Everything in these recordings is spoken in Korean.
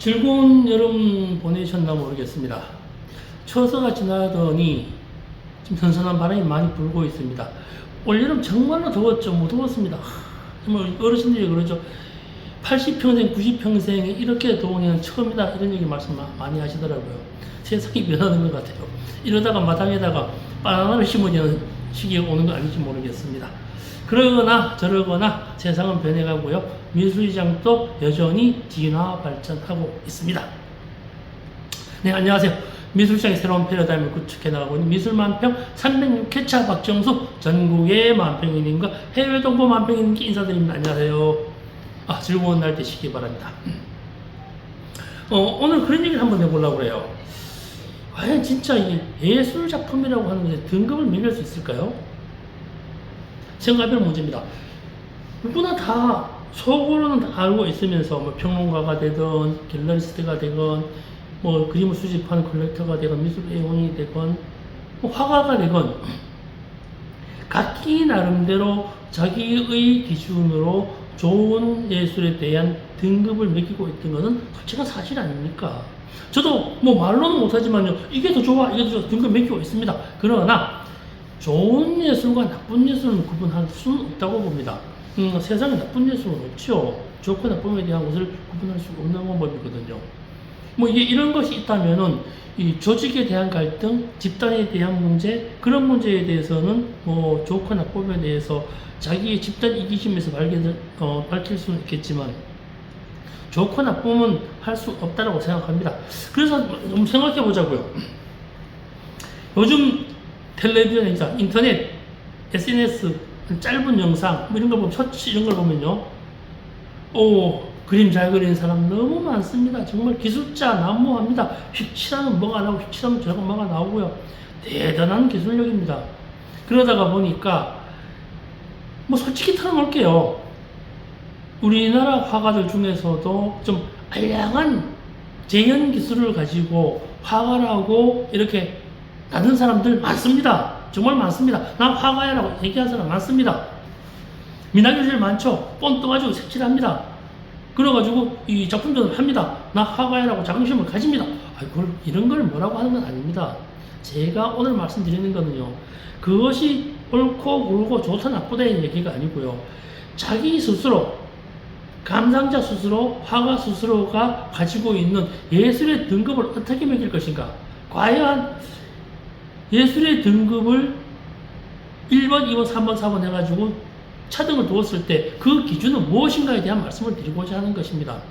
즐거운 여름 보내셨나 모르겠습니다. 처서가 지나더니 지금 선선한 바람이 많이 불고 있습니다. 올여름 정말로 더웠죠. 못 더웠습니다. 정말 어르신들이 그러죠. 80평생, 90평생에 이렇게 더운 해는 처음이다. 이런 얘기 말씀 많이 하시더라고요. 세상이 변하는 것 같아요. 이러다가 마당에다가 바나나를 심어지는 시기가 오는 거 아닌지 모르겠습니다. 그러거나 저러거나 세상은 변해가고요. 미술시장도 여전히 진화 발전하고 있습니다. 네, 안녕하세요. 미술시장의 새로운 패러다임을 구축해 나가고 있는 미술만평 306회차 박정수 전국의 만평인님과 해외 동포 만평인님께 인사드립니다. 안녕하세요. 즐거운 날 되시기 바랍니다. 오늘 그런 얘기를 한번 해보려고 해요. 과연 진짜 이게 예술작품이라고 하는 것에 등급을 매길 수 있을까요? 생각해볼 문제입니다. 누구나 다 속으로는 다 알고 있으면서 뭐 평론가가 되든 갤러리스트가 되건 뭐 그림을 수집하는 컬렉터가 되건 미술 애호인이 되건 뭐 화가가 되건 각기 나름대로 자기의 기준으로 좋은 예술에 대한 등급을 매기고 있던 것은 솔직한 사실 아닙니까? 저도 뭐 말로는 못하지만요, 이게 더 좋아, 이게 더 좋아, 등급 매기고 있습니다. 그러나 좋은 예술과 나쁜 예술은 구분할 수는 없다고 봅니다. 세상에 나쁜 예술은 없죠. 좋고 나쁨에 대한 것을 구분할 수 없는 방법이거든요. 뭐 이게 이런 것이 있다면은 이 조직에 대한 갈등, 집단에 대한 문제, 그런 문제에 대해서는 뭐 좋고 나쁨에 대해서 자기의 집단 이기심에서 밝힐 수는 있겠지만 좋고 나쁨은 할 수 없다고 생각합니다. 그래서 좀 생각해 보자고요. 요즘 텔레비전이나 인터넷, SNS, 짧은 영상, 뭐 이런 걸 보면, 셔츠 이런 걸 보면요. 그림 잘 그리는 사람 너무 많습니다. 정말 기술자 난무합니다. 휙칠하면 뭐가 나오고, 휙칠하면 저거 뭐가 나오고요. 대단한 기술력입니다. 그러다가 보니까, 뭐 솔직히 털어놓을게요. 우리나라 화가들 중에서도 좀 알량한 재현 기술을 가지고 화가라고 이렇게 나는 사람들 많습니다. 정말 많습니다. 난 화가야라고 얘기하는 사람 많습니다. 미나리 제일 많죠. 본 떠가지고 색칠합니다. 그래가지고 이 작품들을 합니다. 나 화가야라고 자긍심을 가집니다. 이런 걸 뭐라고 하는 건 아닙니다. 제가 오늘 말씀드리는 거는요, 그것이 옳고 그르고 좋다 나쁘다의 얘기가 아니고요, 자기 스스로, 감상자 스스로, 화가 스스로가 가지고 있는 예술의 등급을 어떻게 매길 것인가. 과연 예술의 등급을 1번, 2번, 3번, 4번 해가지고 차등을 두었을 때 그 기준은 무엇인가에 대한 말씀을 드리고자 하는 것입니다.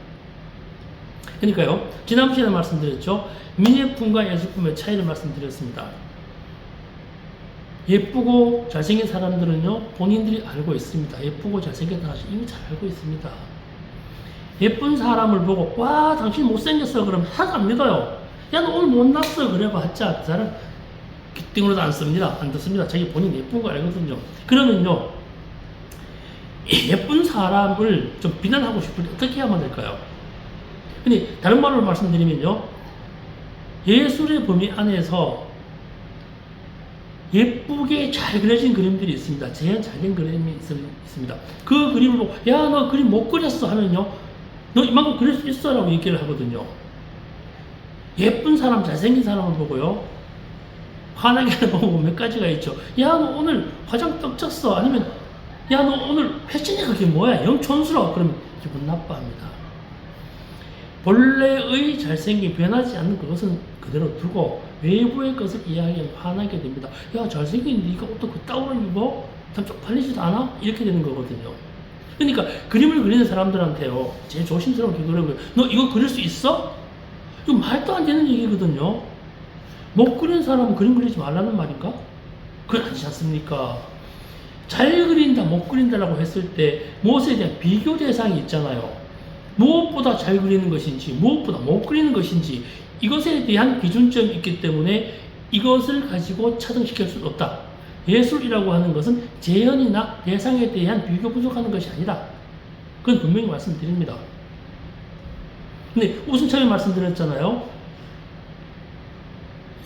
그러니까요, 지난 시간에 말씀드렸죠. 미예품과 예술품의 차이를 말씀드렸습니다. 예쁘고 잘생긴 사람들은요, 본인들이 알고 있습니다. 예쁘고 잘생겼다는 사실 이미 잘 알고 있습니다. 예쁜 사람을 보고, 와, 당신 못생겼어. 그러면 하나도 안 믿어요. 야, 너 오늘 못났어. 그래봤자 그 사람 깃등으로도 안 씁니다. 안 듣습니다. 자기 본인 예쁜 거 알거든요. 그러면요, 예쁜 사람을 좀 비난하고 싶을 때 어떻게 하면 될까요? 근데 다른 말로 말씀드리면요, 예술의 범위 안에서 예쁘게 잘 그려진 그림들이 있습니다. 재현 잘 된 그림이 있습니다. 그 그림을 보고, 야, 너 그림 못 그렸어 하면요, 너 이만큼 그릴 수 있어 라고 얘기를 하거든요. 예쁜 사람, 잘생긴 사람을 보고요, 환하게 보고 몇 가지가 있죠. 야, 너 오늘 화장 떡쳤어. 아니면, 야, 너 오늘 패션이 그게 뭐야? 영 촌스러워. 그러면 기분 나빠합니다. 본래의 잘생김, 변하지 않는 그것은 그대로 두고 외부의 것을 이야기하면 화나게 됩니다. 야, 잘생긴 네가 옷도 그따위로 입어? 참 쪽팔리지도 않아? 이렇게 되는 거거든요. 그러니까 그림을 그리는 사람들한테요, 제일 조심스러운 게 그러고요, 너 이거 그릴 수 있어? 이거 말도 안 되는 얘기거든요. 못 그리는 사람은 그림 그리지 말라는 말인가? 그건 아니지 않습니까? 잘 그린다, 못 그린다라고 했을 때 무엇에 대한 비교 대상이 있잖아요. 무엇보다 잘 그리는 것인지, 무엇보다 못 그리는 것인지, 이것에 대한 기준점이 있기 때문에 이것을 가지고 차등시킬 수 없다. 예술이라고 하는 것은 재현이나 대상에 대한 비교 부족하는 것이 아니다. 그건 분명히 말씀드립니다. 근데 우선 처음에 말씀드렸잖아요.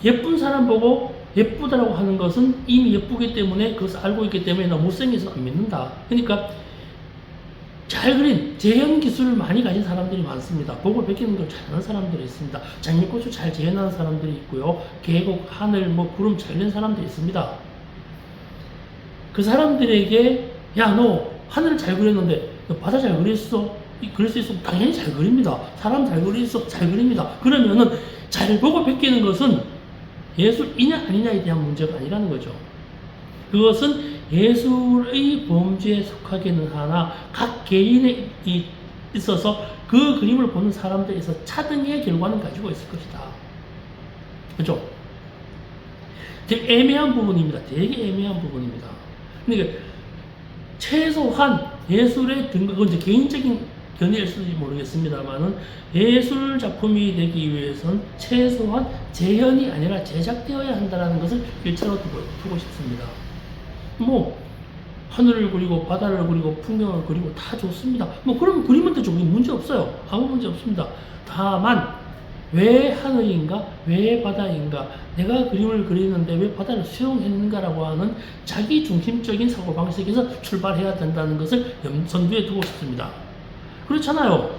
예쁜 사람 보고 예쁘다라고 하는 것은 이미 예쁘기 때문에 그것을 알고 있기 때문에 나 못생겨서 안 믿는다. 그러니까 잘 그린 재현 기술을 많이 가진 사람들이 많습니다. 보고 베끼는 걸 잘하는 사람들이 있습니다. 장미꽃을 잘 재현하는 사람들이 있고요. 계곡, 하늘, 뭐 구름 잘 그리는 사람들이 있습니다. 그 사람들에게 야, 너 하늘을 잘 그렸는데 너 바다 잘 그렸어? 그릴 수 있어? 당연히 잘 그립니다. 사람 잘 그렸어? 잘 그립니다. 그러면은 잘 보고 베끼는 것은 예술이냐 아니냐에 대한 문제가 아니라는 거죠. 그것은 예술의 범주에 속하기는 하나 각 개인에 있어서 그 그림을 보는 사람들에서 차등의 결과는 가지고 있을 것이다. 그죠? 되게 애매한 부분입니다. 되게 애매한 부분입니다. 그러니까 최소한 예술의 등급, 그건 이제 개인적인 견해일 수도 모르겠습니다만은 예술 작품이 되기 위해서는 최소한 재현이 아니라 제작되어야 한다는 것을 일차로 두고 싶습니다. 뭐 하늘을 그리고 바다를 그리고 풍경을 그리고 다 좋습니다. 뭐 그러면 그리면 되죠. 문제 없어요. 아무 문제 없습니다. 다만 왜 하늘인가, 왜 바다인가, 내가 그림을 그리는데 왜 바다를 수용했는가라고 하는 자기 중심적인 사고방식에서 출발해야 된다는 것을 염두에 두고 싶습니다. 그렇잖아요.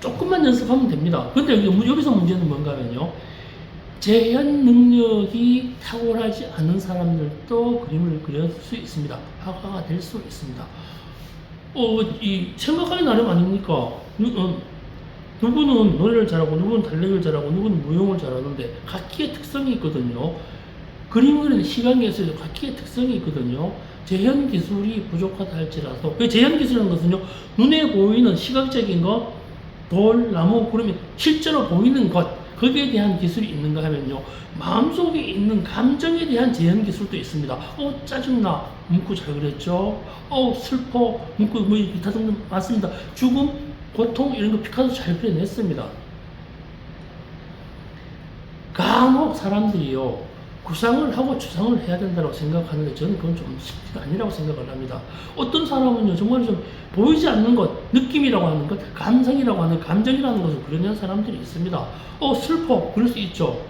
조금만 연습하면 됩니다. 근데 여기서 문제는 뭔가 하면요. 재현 능력이 탁월하지 않은 사람들도 그림을 그릴 수 있습니다. 화가가 될 수 있습니다. 생각하기 나름 아닙니까? 누구는 노래를 잘하고, 누구는 달력을 잘하고, 누구는 무용을 잘하는데, 각기의 특성이 있거든요. 그림을 그리는 시각에서 각기의 특성이 있거든요. 재현 기술이 부족하다 할지라도, 그 재현 기술이라는 것은요, 눈에 보이는 시각적인 것, 돌, 나무, 구름이 실제로 보이는 것, 거기에 대한 기술이 있는가 하면요, 마음속에 있는 감정에 대한 재현 기술도 있습니다. 짜증나, 문구 잘 그렸죠? 슬퍼, 문구 뭐 기타 등등 맞습니다. 죽음, 고통 이런 거 피카소 잘 그려냈습니다. 간혹 사람들이요, 구상을 하고 추상을 해야 된다고 생각하는데 저는 그건 좀 쉽지가 아니라고 생각을 합니다. 어떤 사람은요, 정말 좀 보이지 않는 것, 느낌이라고 하는 것, 감성이라고 하는 감정이라는 것을 그려낸 사람들이 있습니다. 슬퍼, 그럴 수 있죠.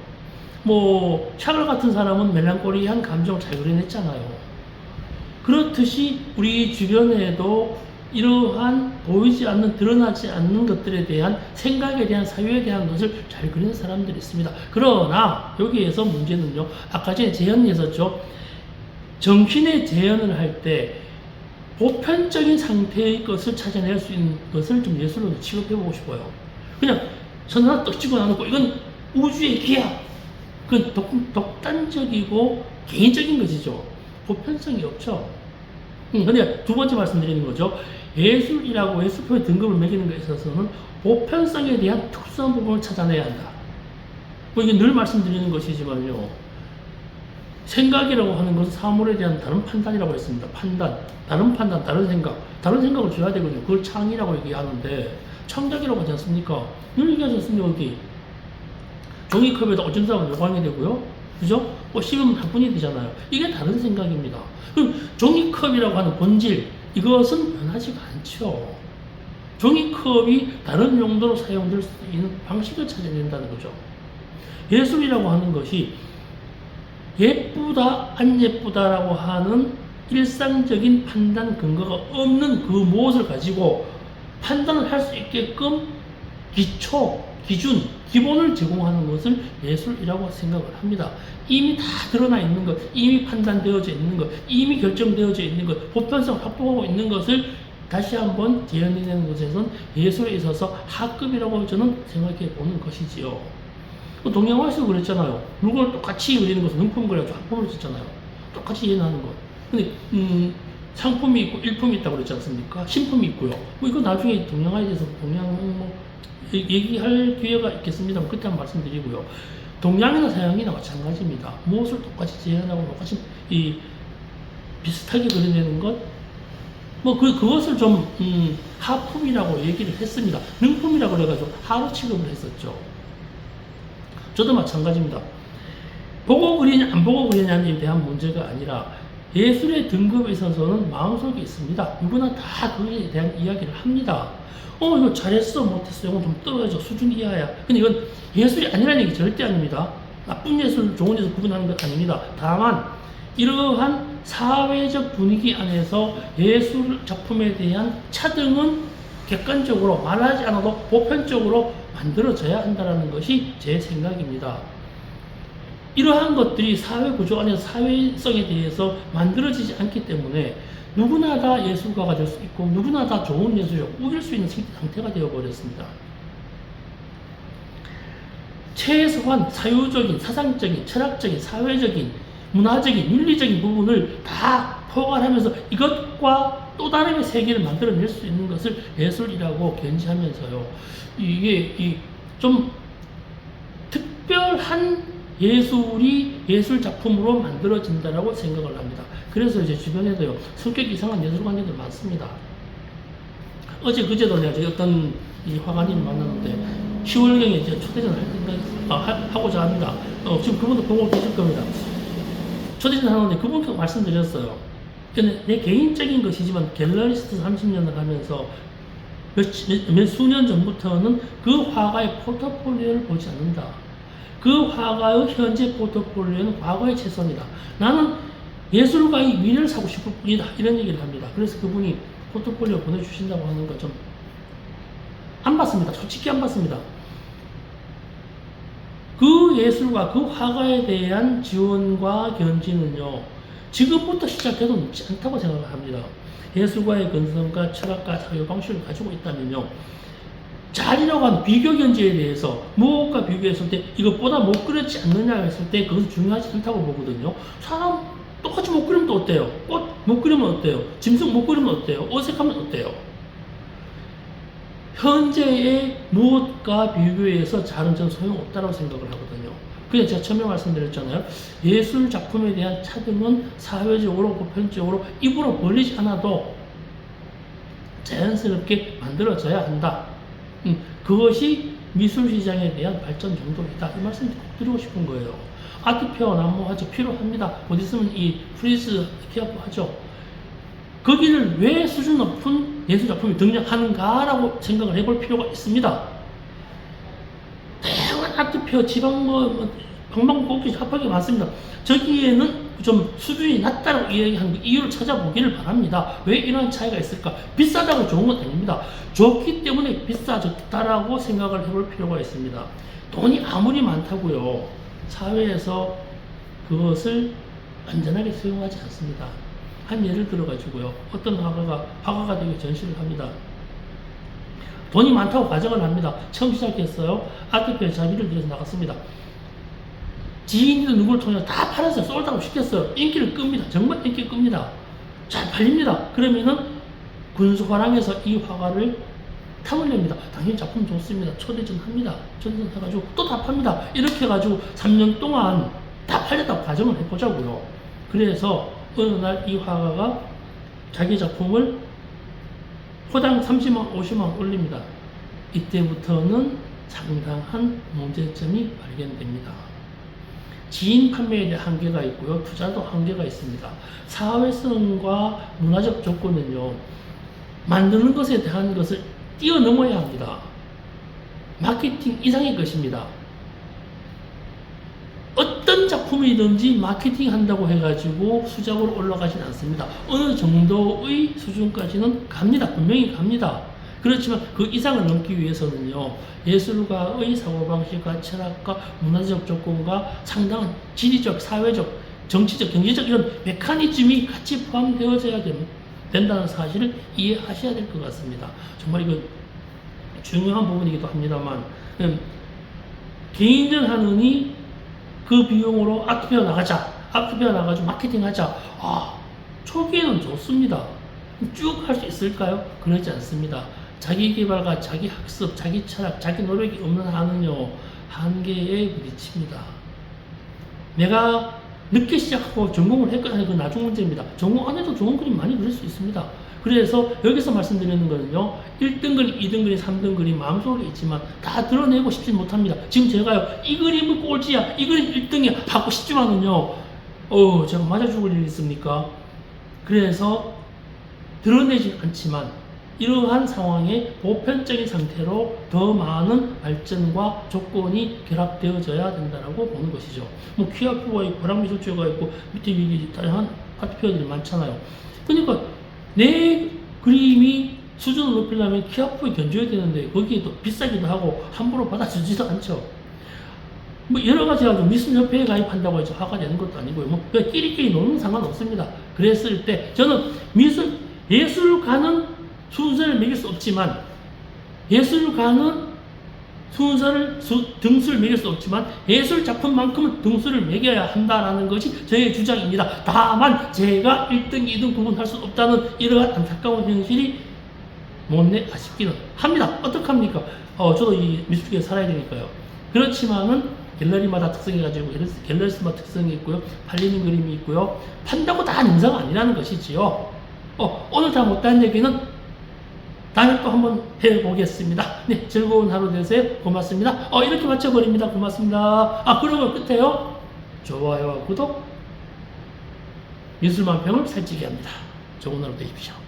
뭐 샤갈 같은 사람은 멜랑콜리한 감정을 잘 그려냈잖아요. 그렇듯이 우리 주변에도 이러한 보이지 않는, 드러나지 않는 것들에 대한 생각에 대한, 사유에 대한 것을 잘 그리는 사람들이 있습니다. 그러나 여기에서 문제는요, 아까 전에 재현이 있었죠. 정신의 재현을 할 때 보편적인 상태의 것을 찾아낼 수 있는 것을 좀 예술로 취급해보고 싶어요. 그냥 선 하나 떡 찍어 놔놓고 이건 우주의 기야, 그건 독단적이고 개인적인 것이죠. 보편성이 없죠. 근데 두 번째 말씀드리는 거죠. 예술이라고 예술표의 등급을 매기는 것에 있어서는 보편성에 대한 특수한 부분을 찾아내야 한다. 뭐 이게 늘 말씀드리는 것이지만요. 생각이라고 하는 것은 사물에 대한 다른 판단이라고 했습니다. 판단, 다른 판단, 다른 생각. 다른 생각을 줘야 되거든요. 그걸 창의라고 얘기하는데, 창작이라고 하지 않습니까? 늘 얘기하지 않습니까? 여기. 종이컵에다 어쩐다고 요광이 되고요. 그죠? 씹으면 한 분이 되잖아요. 이게 다른 생각입니다. 그럼 종이컵이라고 하는 본질, 이것은 변하지가 않죠. 종이컵이 다른 용도로 사용될 수 있는 방식을 찾아낸다는 거죠. 예술이라고 하는 것이 예쁘다, 안 예쁘다라고 하는 일상적인 판단 근거가 없는 그 무엇을 가지고 판단을 할 수 있게끔 기초, 기준, 기본을 제공하는 것을 예술이라고 생각을 합니다. 이미 다 드러나 있는 것, 이미 판단되어져 있는 것, 이미 결정되어져 있는 것, 보편성을 확보하고 있는 것을 다시 한번 재현해내는 것에선 예술에 있어서 하급이라고 저는 생각해 보는 것이지요. 동양화에서 그랬잖아요. 물건을 똑같이 그리는 것은 능품 그래가지고 학품을 썼잖아요. 똑같이 이해하는 것. 근데 상품이 있고 일품이 있다고 그랬지 않습니까? 신품이 있고요. 뭐 이거 나중에 동양화에 대해서 얘기할 기회가 있겠습니다만 그때 한번 말씀드리고요. 동양이나 서양이나 마찬가지입니다. 무엇을 똑같이 재현하고 똑같이 비슷하게 그려내는 것, 그것을 좀 하품이라고 얘기를 했습니다. 능품이라고 그래가지고 하로 취급을 했었죠. 저도 마찬가지입니다. 보고 그리냐 안 보고 그리냐에 대한 문제가 아니라 예술의 등급에 있어서는 마음속에 있습니다. 누구나 다 그에 대한 이야기를 합니다. 이거 잘했어 못했어 이건 좀 떨어져 수준 이하야. 근데 이건 예술이 아니라는 얘기 절대 아닙니다. 나쁜 예술 좋은 예술 구분하는 것 아닙니다. 다만 이러한 사회적 분위기 안에서 예술 작품에 대한 차등은 객관적으로 말하지 않아도 보편적으로 만들어져야 한다는 것이 제 생각입니다. 이러한 것들이 사회 구조 안에서 사회성에 대해서 만들어지지 않기 때문에 누구나 다 예술가가 될 수 있고 누구나 다 좋은 예술을 꾸길 수 있는 상태가 되어버렸습니다. 최소한 사유적인, 사상적인, 철학적인, 사회적인, 문화적인, 윤리적인 부분을 다 포괄하면서 이것과 또 다른 세계를 만들어낼 수 있는 것을 예술이라고 견지하면서요. 이게 좀 특별한 예술이 예술 작품으로 만들어진다라고 생각을 합니다. 그래서 이제 주변에도요, 성격 이상한 예술관님들 많습니다. 어제 그제도 내가 어떤 이 화가님을 만났는데 10월경에 이제 초대전을 하고자 합니다. 지금 그분도 보고 계실 겁니다. 초대전 하는데 그분도 말씀드렸어요. 내 개인적인 것이지만 갤러리스트 30년을 하면서 몇 수년 전부터는 그 화가의 포트폴리오를 보지 않는다. 그 화가의 현재 포트폴리오는 과거의 최선이다. 나는 예술가의 미래를 사고 싶을 뿐이다. 이런 얘기를 합니다. 그래서 그분이 포트폴리오 보내주신다고 하는 거 좀 안 받습니다. 솔직히 안 받습니다. 그 예술가, 그 화가에 대한 지원과 견지는요, 지금부터 시작해도 늦지 않다고 생각을 합니다. 예술가의 근성과 철학과 사유방식을 가지고 있다면요, 잘이라고 하는 비교 견지에 대해서 무엇과 비교했을 때 이것보다 못 그렸지 않느냐 했을 때 그것은 중요하지 않다고 보거든요. 사람 똑같이 못 그리면 또 어때요? 꽃 못 그리면 어때요? 짐승 못 그리면 어때요? 어색하면 어때요? 현재의 무엇과 비교해서 잘은 전 소용없다고 생각을 하거든요. 그냥 제가 처음에 말씀드렸잖아요. 예술 작품에 대한 차등은 사회적으로 보편적으로 입으로 벌리지 않아도 자연스럽게 만들어져야 한다. 그것이 미술시장에 대한 발전 정도이다. 이 말씀 꼭 드리고 싶은 거예요. 아트페어 난무하죠. 필요합니다. 곧 있으면 이 프리스 키아프 하죠. 거기를 왜 수준 높은 예술작품이 등장하는가라고 생각을 해볼 필요가 있습니다. 다양한 아트페어, 지방 방방곡곡 합하게 많습니다. 저기에는 좀 수준이 낮다고 이야기하는 이유를 찾아보기를 바랍니다. 왜 이런 차이가 있을까? 비싸다고 좋은 건 아닙니다. 좋기 때문에 비싸졌다라고 생각을 해볼 필요가 있습니다. 돈이 아무리 많다고요, 사회에서 그것을 안전하게 수용하지 않습니다. 한 예를 들어가지고요, 어떤 화가가 되게 전시를 합니다. 돈이 많다고 가정을 합니다. 처음 시작했어요. 아트페어 자비를 들여서 나갔습니다. 지인들 누구를 통해서 다 팔았어요. 솔드아웃 시켰어요. 인기를 끕니다. 정말 인기 끕니다. 잘 팔립니다. 그러면은 군수화랑에서 이 화가를 탐을 냅니다. 당연히 작품 좋습니다. 초대전 합니다. 초대전 해가지고 또 다 팝니다. 이렇게 해가지고 3년 동안 다 팔렸다고 가정을 해보자고요. 그래서 어느 날 이 화가가 자기 작품을 호당 30만, 50만 올립니다. 이때부터는 상당한 문제점이 발견됩니다. 지인 판매에 대한 한계가 있고요. 투자도 한계가 있습니다. 사회성과 문화적 조건은요, 만드는 것에 대한 것을 뛰어넘어야 합니다. 마케팅 이상의 것입니다. 어떤 작품이든지 마케팅 한다고 해가지고 수작으로 올라가지는 않습니다. 어느 정도의 수준까지는 갑니다. 분명히 갑니다. 그렇지만 그 이상을 넘기 위해서는요, 예술가의 사고방식과 철학과 문화적 조건과 상당한 지리적, 사회적, 정치적, 경제적 이런 메커니즘이 같이 포함되어져야 된다는 사실을 이해하셔야 될 것 같습니다. 정말 이거 중요한 부분이기도 합니다만, 개인전 하느니 그 비용으로 아트페어 나가자, 아트페어 나가지고 마케팅 하자. 초기에는 좋습니다. 쭉 할 수 있을까요? 그러지 않습니다. 자기 개발과 자기 학습, 자기 철학, 자기 노력이 없는 한은요, 한계에 부딪힙니다. 내가 늦게 시작하고 전공을 했거나 그 나중 문제입니다. 전공 안 해도 좋은 그림 많이 그릴 수 있습니다. 그래서 여기서 말씀드리는 거는요, 1등 그림, 2등 그림, 3등 그림 마음속에 있지만 다 드러내고 싶지 못합니다. 지금 제가요, 이 그림은 꼴찌야, 이 그림 1등이야 하고 싶지만은요, 제가 맞아 죽을 일이 있습니까? 그래서 드러내지 않지만 이러한 상황에 보편적인 상태로 더 많은 발전과 조건이 결합되어져야 된다고 보는 것이죠. 키아프가 있고, 호랑미술제가 있고, 밑에 다양한 아트 페어들이 많잖아요. 그러니까 내 그림이 수준을 높이려면 키아프에 견줘야 되는데 거기에 또 비싸기도 하고 함부로 받아주지도 않죠. 뭐 여러 가지 가지고 미술협회에 가입한다고 해서 화가 되는 것도 아니고요. 뭐 끼리끼리 놀면 상관없습니다. 그랬을 때 저는 예술가는 순서를 매길 수 없지만 예술가는 등수를 매길 수 없지만 예술 작품만큼은 등수를 매겨야 한다라는 것이 저의 주장입니다. 다만 제가 1등, 2등 구분할 수 없다는 이러한 안타까운 현실이 못내 아쉽기는 합니다. 어떡합니까? 저도 이 미술계에 살아야 되니까요. 그렇지만은 갤러리마다 특성이 가지고 갤러리스마다 특성이 있고요. 팔리는 그림이 있고요. 판다고 다 영상 아니라는 것이지요. 오늘 다 못한 얘기는 다음에 또 한번 해보겠습니다. 네, 즐거운 하루 되세요. 고맙습니다. 이렇게 맞춰버립니다. 고맙습니다. 그러고 끝에요. 좋아요와 구독, 미술만평을 살찌게 합니다. 좋은 하루 되십시오.